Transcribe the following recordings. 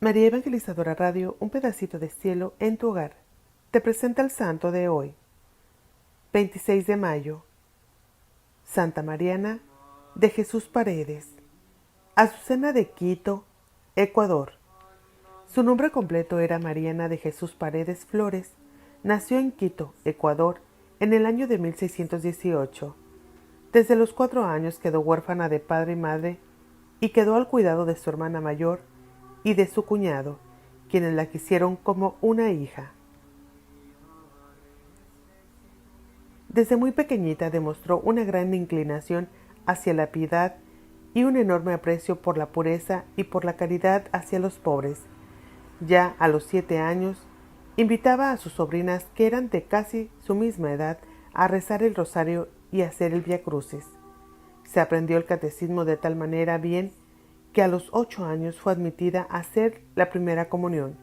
María Evangelizadora Radio, un pedacito de cielo en tu hogar. Te presenta el santo de hoy, 26 de mayo, Santa Mariana de Jesús Paredes, Azucena de Quito, Ecuador. Su nombre completo era Mariana de Jesús Paredes Flores. Nació en Quito, Ecuador, en el año de 1618. Desde los 4 años quedó huérfana de padre y madre y quedó al cuidado de su hermana mayor y de su cuñado, quienes la quisieron como una hija. Desde muy pequeñita demostró una gran inclinación hacia la piedad y un enorme aprecio por la pureza y por la caridad hacia los pobres. Ya a los 7 años, invitaba a sus sobrinas, que eran de casi su misma edad, a rezar el rosario y hacer el viacrucis. Se aprendió el catecismo de tal manera bien que a los 8 años fue admitida a hacer la primera comunión,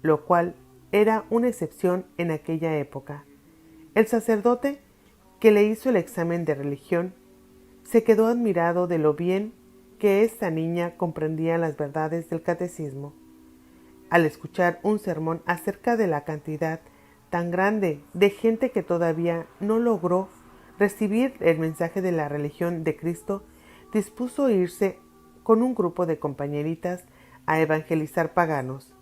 lo cual era una excepción en aquella época. El sacerdote, que le hizo el examen de religión, se quedó admirado de lo bien que esta niña comprendía las verdades del catecismo. Al escuchar un sermón acerca de la cantidad tan grande de gente que todavía no logró recibir el mensaje de la religión de Cristo, dispuso irse con un grupo de compañeritas a evangelizar paganos.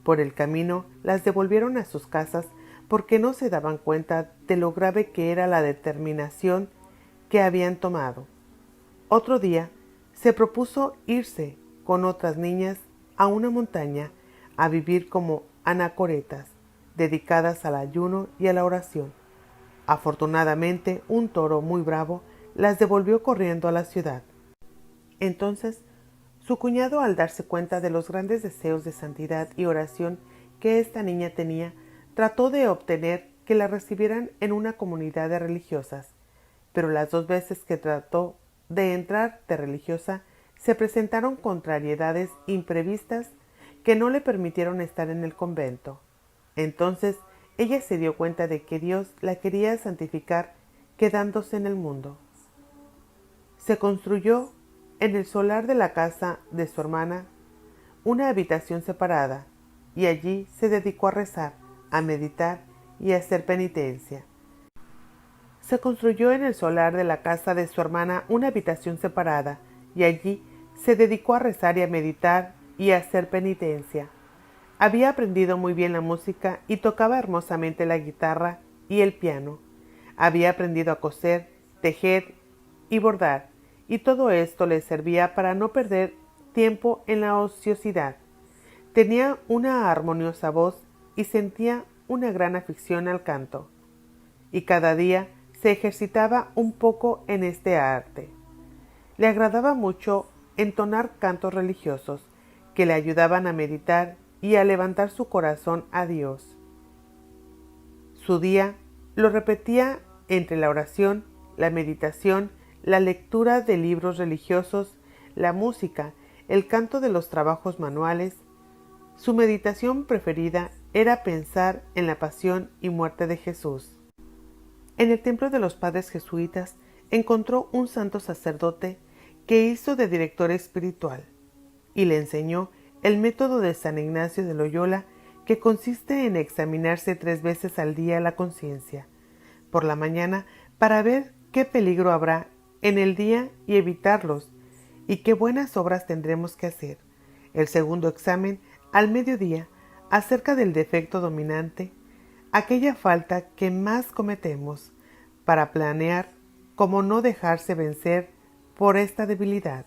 Por el camino las devolvieron a sus casas porque no se daban cuenta de lo grave que era la determinación que habían tomado. Otro día se propuso irse con otras niñas a una montaña a vivir como anacoretas, dedicadas al ayuno y a la oración. Afortunadamente, un toro muy bravo las devolvió corriendo a la ciudad. Entonces, su cuñado, al darse cuenta de los grandes deseos de santidad y oración que esta niña tenía, trató de obtener que la recibieran en una comunidad de religiosas, pero las 2 veces que trató de entrar de religiosa se presentaron contrariedades imprevistas que no le permitieron estar en el convento. Entonces ella se dio cuenta de que Dios la quería santificar quedándose en el mundo. Se construyó en el solar de la casa de su hermana una habitación separada, y allí se dedicó a rezar, a meditar y a hacer penitencia. Se construyó en el solar de la casa de su hermana una habitación separada, y allí se dedicó a rezar y a meditar y a hacer penitencia. Había aprendido muy bien la música y tocaba hermosamente la guitarra y el piano. Había aprendido a coser, tejer y bordar, y todo esto le servía para no perder tiempo en la ociosidad. Tenía una armoniosa voz y sentía una gran afición al canto, y cada día se ejercitaba un poco en este arte. Le agradaba mucho entonar cantos religiosos que le ayudaban a meditar y a levantar su corazón a Dios. Su día lo repetía entre la oración, la meditación, la lectura de libros religiosos, la música, el canto de los trabajos manuales. Su meditación preferida era pensar en la pasión y muerte de Jesús. En el templo de los padres jesuitas encontró un santo sacerdote que hizo de director espiritual y le enseñó el método de San Ignacio de Loyola, que consiste en examinarse 3 veces al día la conciencia, por la mañana, para ver qué peligro habrá en el día y evitarlos, y qué buenas obras tendremos que hacer. El segundo examen, al mediodía, acerca del defecto dominante, aquella falta que más cometemos, para planear cómo no dejarse vencer por esta debilidad.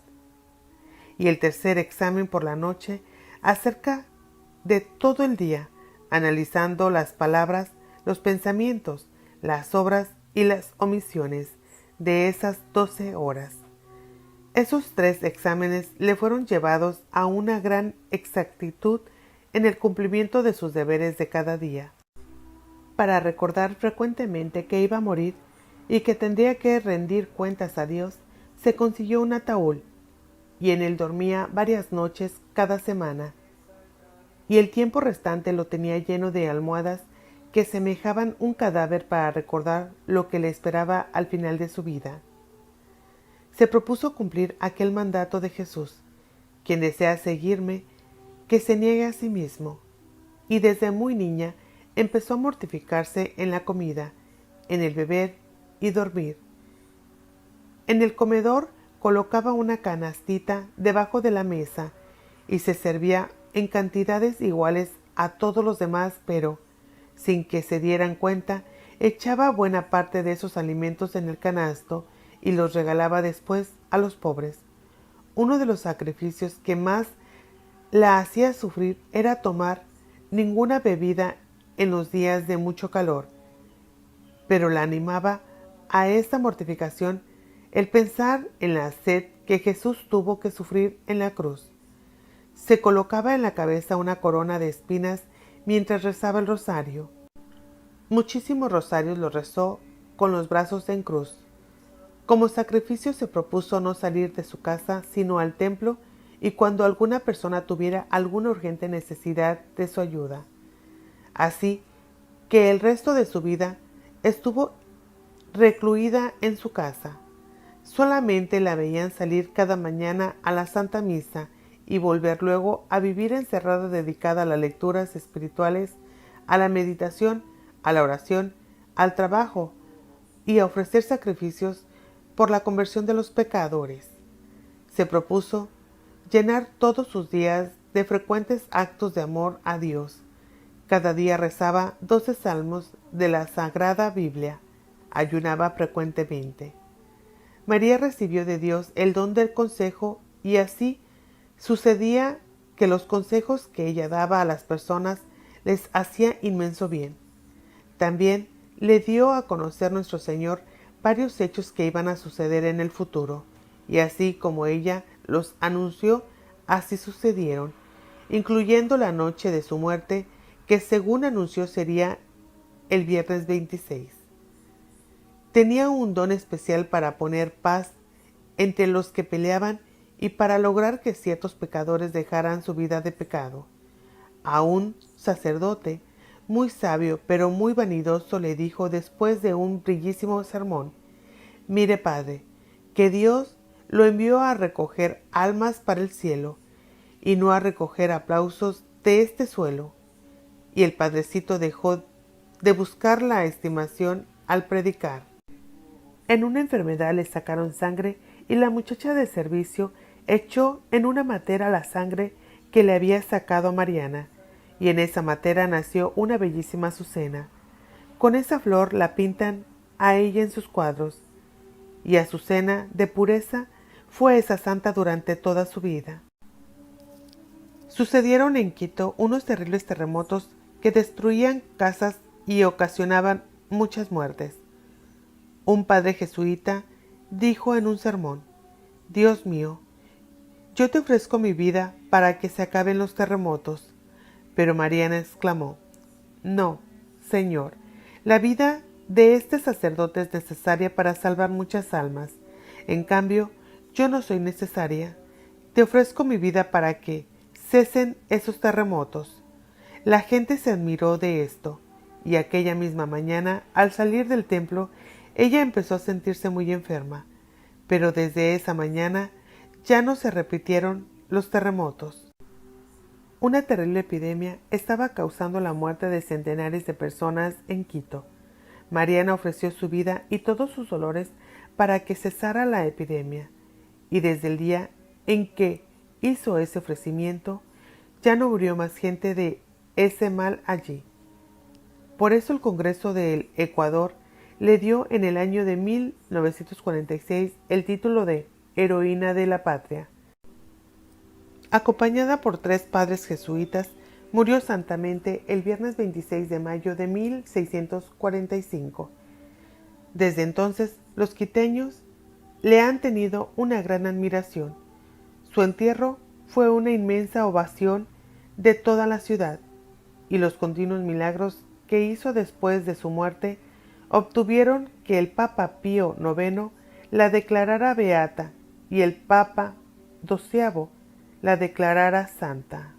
Y el tercer examen por la noche, acerca de todo el día, analizando las palabras, los pensamientos, las obras y las omisiones de esas 12 horas. Esos 3 exámenes le fueron llevados a una gran exactitud en el cumplimiento de sus deberes de cada día. Para recordar frecuentemente que iba a morir y que tendría que rendir cuentas a Dios, se consiguió un ataúd, y en él dormía varias noches cada semana, y el tiempo restante lo tenía lleno de almohadas que semejaban un cadáver para recordar lo que le esperaba al final de su vida. Se propuso cumplir aquel mandato de Jesús: quien desea seguirme, que se niegue a sí mismo, y desde muy niña empezó a mortificarse en la comida, en el beber y dormir. En el comedor colocaba una canastita debajo de la mesa y se servía en cantidades iguales a todos los demás, pero, sin que se dieran cuenta, echaba buena parte de esos alimentos en el canasto y los regalaba después a los pobres. Uno de los sacrificios que más la hacía sufrir era tomar ninguna bebida en los días de mucho calor, pero la animaba a esta mortificación el pensar en la sed que Jesús tuvo que sufrir en la cruz. Se colocaba en la cabeza una corona de espinas mientras rezaba el rosario. Muchísimos rosarios los rezó con los brazos en cruz. Como sacrificio se propuso no salir de su casa sino al templo y cuando alguna persona tuviera alguna urgente necesidad de su ayuda. Así que el resto de su vida estuvo recluida en su casa. Solamente la veían salir cada mañana a la Santa Misa y volver luego a vivir encerrada dedicada a las lecturas espirituales, a la meditación, a la oración, al trabajo y a ofrecer sacrificios por la conversión de los pecadores. Se propuso llenar todos sus días de frecuentes actos de amor a Dios. Cada día rezaba 12 salmos de la Sagrada Biblia. Ayunaba frecuentemente. María recibió de Dios el don del consejo y así sucedía que los consejos que ella daba a las personas les hacía inmenso bien. También le dio a conocer nuestro Señor varios hechos que iban a suceder en el futuro, y así como ella los anunció, así sucedieron, incluyendo la noche de su muerte, que según anunció sería el viernes 26. Tenía un don especial para poner paz entre los que peleaban y para lograr que ciertos pecadores dejaran su vida de pecado. A un sacerdote, muy sabio pero muy vanidoso, le dijo después de un bellísimo sermón: «Mire, padre, que Dios lo envió a recoger almas para el cielo y no a recoger aplausos de este suelo». Y el padrecito dejó de buscar la estimación al predicar. En una enfermedad le sacaron sangre y la muchacha de servicio echó en una matera la sangre que le había sacado a Mariana, y en esa matera nació una bellísima azucena. Con esa flor la pintan a ella en sus cuadros, y Azucena de pureza fue esa santa durante toda su vida. Sucedieron en Quito unos terribles terremotos que destruían casas y ocasionaban muchas muertes. Un padre jesuita dijo en un sermón: «Dios mío, yo te ofrezco mi vida para que se acaben los terremotos». Pero Mariana exclamó: «No, Señor, la vida de este sacerdote es necesaria para salvar muchas almas. En cambio, yo no soy necesaria. Te ofrezco mi vida para que cesen esos terremotos». La gente se admiró de esto, y aquella misma mañana, al salir del templo, ella empezó a sentirse muy enferma, pero desde esa mañana ya no se repitieron los terremotos. Una terrible epidemia estaba causando la muerte de centenares de personas en Quito. Mariana ofreció su vida y todos sus dolores para que cesara la epidemia, y desde el día en que hizo ese ofrecimiento, ya no murió más gente de ese mal allí. Por eso el Congreso del Ecuador le dio en el año de 1946 el título de Heroína de la Patria. Acompañada por 3 padres jesuitas, murió santamente el viernes 26 de mayo de 1645. Desde entonces, los quiteños le han tenido una gran admiración. Su entierro fue una inmensa ovación de toda la ciudad, y los continuos milagros que hizo después de su muerte obtuvieron que el Papa Pío IX la declarara beata y el Papa XII la declarara santa.